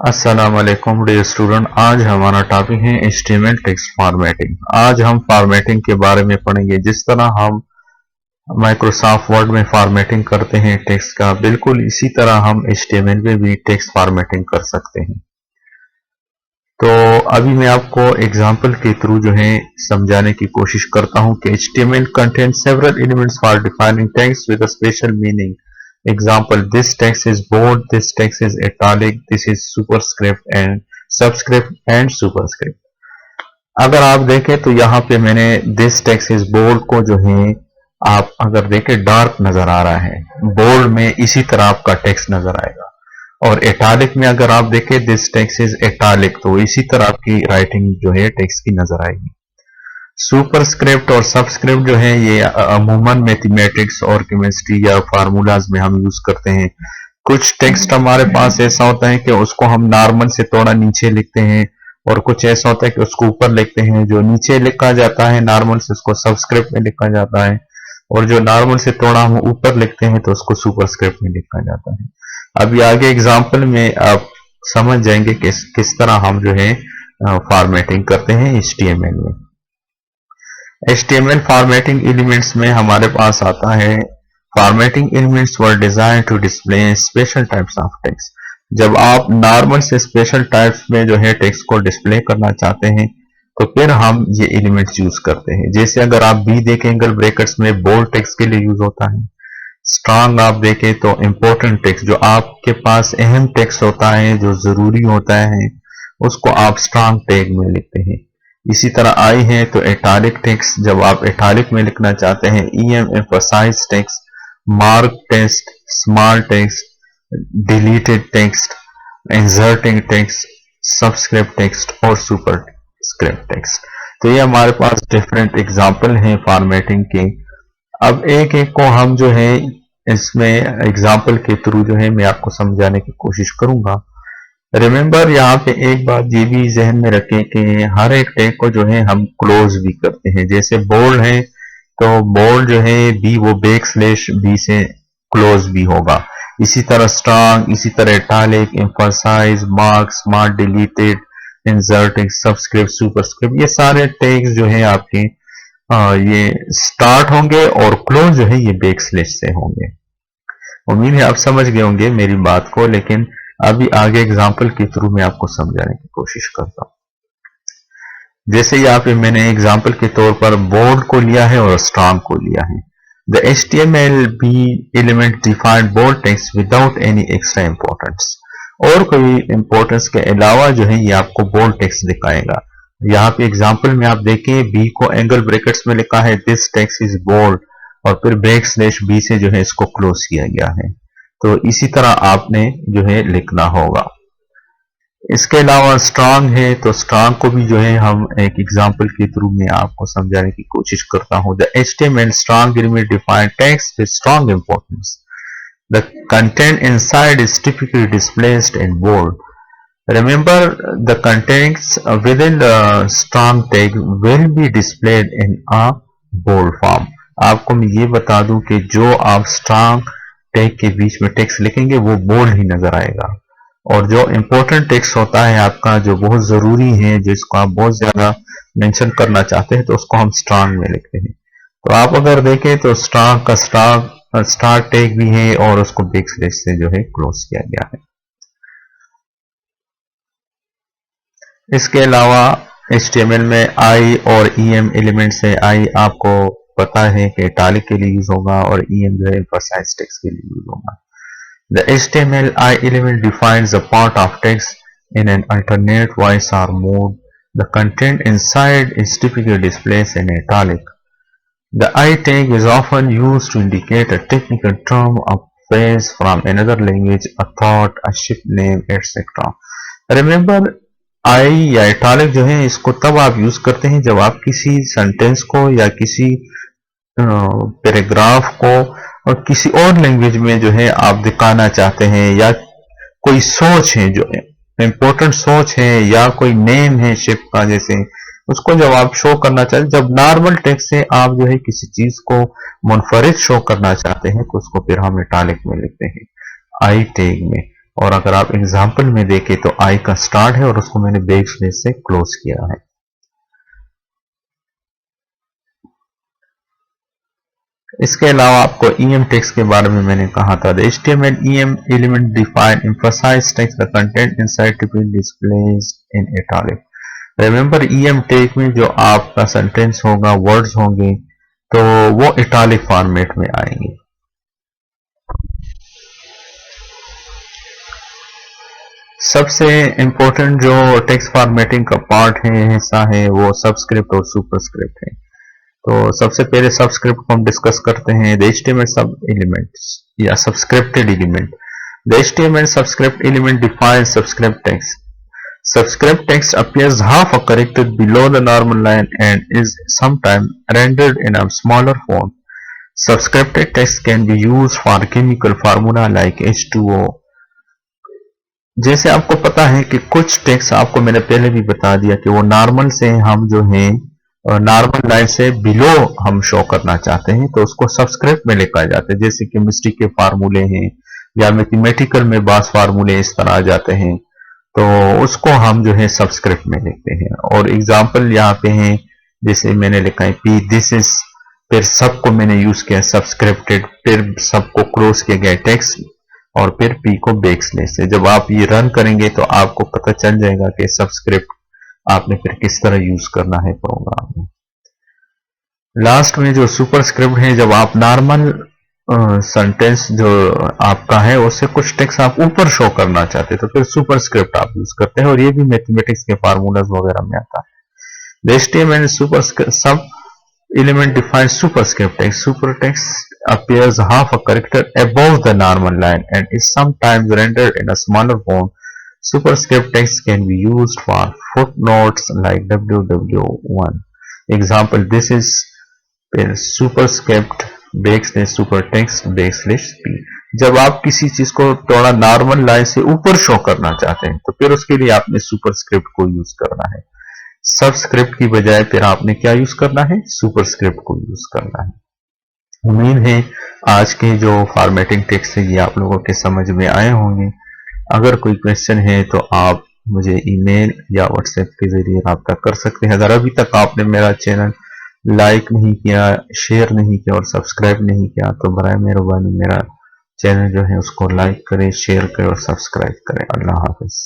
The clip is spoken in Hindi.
अस्सलाम वालेकुम डियर स्टूडेंट। आज हमारा टॉपिक है HTML टेक्स्ट फॉर्मेटिंग। आज हम फॉर्मेटिंग के बारे में पढ़ेंगे। जिस तरह हम माइक्रोसॉफ्ट वर्ड में फॉर्मेटिंग करते हैं टेक्स्ट का, बिल्कुल इसी तरह हम HTML में भी टेक्स्ट फॉर्मेटिंग कर सकते हैं। तो अभी मैं आपको एग्जांपल के थ्रू जो है समझाने की कोशिश करता हूं कि HTML contains several elements for defining text with a special meaning. Example: this text is bold, this text is italic, this is superscript and subscript and superscript. अगर आप देखें तो यहाँ पे मैंने this text is bold को जो है, आप अगर देखें डार्क नजर आ रहा है, बोल्ड में इसी तरह आपका टेक्स्ट नजर आएगा। और इटैलिक में अगर आप देखें दिस टेक्स्ट इज इटैलिक, तो इसी तरह आपकी राइटिंग जो है टेक्स्ट की नजर आएगी। सुपरस्क्रिप्ट और सबस्क्रिप्ट जो है ये अमूमन मैथमेटिक्स और केमिस्ट्री या फार्मूलाज में हम यूज करते हैं। कुछ टेक्स्ट हमारे पास ऐसा होता है कि उसको हम नॉर्मल से थोड़ा नीचे लिखते हैं, और कुछ ऐसा होता है कि उसको ऊपर लिखते हैं। जो नीचे लिखा जाता है नॉर्मल से, उसको सबस्क्रिप्ट में लिखा जाता है, और जो नॉर्मल से थोड़ा हम ऊपर लिखते हैं तो उसको सुपरस्क्रिप्ट में लिखा जाता है। अभी आगे एग्जाम्पल में आप समझ जाएंगे किस तरह हम जो है फॉर्मेटिंग करते हैं HTML में। HTML फॉर्मेटिंग एलिमेंट्स में हमारे पास आता है, formatting elements were designed to display special types of text. जब आप नॉर्मल से स्पेशल टाइप्स में जो है टेक्स्ट को डिस्प्ले करना चाहते हैं तो फिर हम ये एलिमेंट्स यूज करते हैं। जैसे अगर आप बी देखें एंगल ब्रैकेट्स में, बोल्ड टेक्स्ट के लिए यूज होता है। स्ट्रांग आप देखें तो इंपॉर्टेंट टेक्स्ट, जो आपके पास अहम टेक्स्ट होता है, जो जरूरी होता है, उसको आप स्ट्रांग टैग में लिखते हैं। इसी तरह आई है तो इटैलिक टेक्स्ट, जब आप इटैलिक में लिखना चाहते हैं। Emphasize text, mark text, small text, deleted text, inserting text, subscript text और सुपरस्क्रिप्ट टेक्स्ट। तो ये हमारे पास डिफरेंट एग्जाम्पल हैं फॉर्मेटिंग के। अब एक एक को हम जो है इसमें एग्जाम्पल के थ्रू जो है मैं आपको समझाने की कोशिश करूंगा। रिमेंबर, यहाँ पे एक बात ये भी जहन में रखें कि हर एक टैग को जो है हम क्लोज भी करते हैं। जैसे बोल्ड है तो बोल्ड जो है बी, वो बैक स्लैश बी से क्लोज भी होगा। इसी तरह स्ट्रांग, इसी तरह italic, emphasize, mark, smart, deleted, inserting, subscript, superscript, ये सारे टैग्स जो है आपके ये स्टार्ट होंगे और क्लोज जो है ये बैक स्लैश से होंगे। उम्मीद है आप समझ गए होंगे मेरी बात को, लेकिन अभी आगे एग्जांपल के थ्रू मैं आपको समझाने की कोशिश करता हूं। जैसे यहाँ पे मैंने एग्जांपल के तौर पर बोल्ड को लिया है और स्ट्रांग को लिया है। The HTML element defined bold text without any extra importance. और कोई इंपॉर्टेंस के अलावा जो है ये आपको बोल्ड टेक्स्ट दिखाएगा। यहाँ पे एग्जांपल में आप देखें, बी को एंगल ब्रैकेट्स में लिखा है दिस टेक्स्ट इज बोल्ड, और फिर बैक स्लैश बी से जो है इसको क्लोज किया गया है। तो इसी तरह आपने जो है लिखना होगा। इसके अलावा स्ट्रांग है तो स्ट्रांग को भी जो है हम एक एग्जांपल के थ्रू में आपको समझाने की कोशिश करता हूं। The HTML strong element define text with strong importance. The content inside is typically displayed in bold. Remember, the contents within the strong tag will be displayed in a bold form. आपको मैं ये बता दूं कि जो आप strong tag के बीच में टेक्स्ट लिखेंगे वो बोल्ड ही नजर आएगा, और जो इंपॉर्टेंट टेक्स्ट होता है आपका, जो बहुत जरूरी है, जिसको आप बहुत ज्यादा मेंशन करना चाहते हैं, तो उसको हम स्ट्रांग में लिखते हैं। तो आप अगर देखें तो स्ट्रांग का स्टार्ट टैग भी है और उसको बैक स्लैश से जो है क्लोज किया गया है। इसके अलावा HTML में आई और EM एलिमेंट से, आई आपको पता है कि इटैलिक के लिए यूज होगा और EM जो है एम्फसाइज टेक्स्ट के लिए यूज होगा। The HTML I element defines a part of text in an alternate voice or mode. The content inside is typically displayed in italic. The I tag is often used to indicate a technical term, a phrase from another language, a thought, a ship name, etc. Remember, I या italic जो है इसको तब आप यूज करते हैं जब आप किसी सेंटेंस को या किसी पैराग्राफ को और किसी और लैंग्वेज में जो है आप दिखाना चाहते हैं, या कोई सोच है, जो इंपॉर्टेंट सोच है, या कोई नेम है शिप का, जैसे उसको जब आप शो करना चाहते हैं, जब नॉर्मल टेक्स्ट से आप जो है किसी चीज को मुनफरिद शो करना चाहते हैं, तो उसको फिर हम इटैलिक में लिखते हैं आई टैग में। और अगर आप एग्जाम्पल में देखें तो आई का स्टार्ट है और उसको मैंने बैकस्लैश से क्लोज किया है। इसके अलावा आपको EM टेक्स्ट के बारे में मैंने कहा था, the HTML EM element define emphasize text the content inside to be displayed in italic। Remember EM tag में जो आपका सेंटेंस होगा, वर्ड्स होंगे, तो वो इटालिक फॉर्मेट में आएंगे। सबसे इंपॉर्टेंट जो टेक्स्ट फॉर्मेटिंग का पार्ट है, हिस्सा है, वो सबस्क्रिप्ट और सुपरस्क्रिप्ट है। तो सबसे पहले सबस्क्रिप्ट को हम डिस्कस करते हैं। द HTML सब एलिमेंट्स या subscripted element. The HTML subscript element defines subscript text. Subscript text appears half a character below the normal line and is sometimes rendered in a smaller font. Subscripted text can be used for chemical formula like H2O। जैसे आपको पता है कि कुछ टेक्स्ट आपको मैंने पहले भी बता दिया कि वो नॉर्मल से हम जो है नॉर्मल लाइन से बिलो हम शो करना चाहते हैं तो उसको सबस्क्रिप्ट में लिखा जाता है। जैसे केमिस्ट्री के फार्मूले हैं या मैथमेटिकल में बास फार्मूले इस तरह आ जाते हैं तो उसको हम जो है सबस्क्रिप्ट में लिखते हैं। और एग्जांपल यहाँ पे हैं, जैसे मैंने लिखा है पी दिस इज, फिर सबको मैंने यूज किया सबस्क्रिप्टेड, फिर सबको क्लोज किया गया टेक्स्ट और फिर पी को बैकस्लैश से। जब आप ये रन करेंगे तो आपको पता चल जाएगा कि सबस्क्रिप्ट आपने फिर किस तरह यूज करना है प्रोग्राम में। लास्ट में जो सुपरस्क्रिप्ट है, जब आप नॉर्मल सेंटेंस जो आपका है उससे कुछ टेक्स्ट आप ऊपर शो करना चाहते हैं तो फिर सुपरस्क्रिप्ट आप यूज करते हैं और ये भी मैथमेटिक्स के फार्मूलाज वगैरह में आता है। द HTML सब element defines superscript text. Supertext appears half a character above the normal line and is sometimes rendered in a smaller font. Superscript text can be used for footnotes like WW1। Example, this is superscript backslash supertext backslash p। जब आप किसी चीज को थोड़ा नॉर्मल लाइन से ऊपर शो करना चाहते हैं तो फिर उसके लिए आपने सुपरस्क्रिप्ट को यूज करना है। सबस्क्रिप्ट की बजाय फिर आपने क्या यूज करना है, सुपरस्क्रिप्ट को यूज करना है। उम्मीद है आज के जो फॉर्मेटिंग टेक्स्ट है ये आप लोगों के समझ में आए होंगे। अगर कोई क्वेश्चन है तो आप मुझे ईमेल या व्हाट्सएप के जरिए रब्ता कर सकते हैं। अगर अभी तक आपने मेरा चैनल लाइक नहीं किया, शेयर नहीं किया और सब्सक्राइब नहीं किया तो बराए मेहरबानी मेरा चैनल जो है उसको लाइक करें, शेयर करें और सब्सक्राइब करें। अल्लाह हाफिज।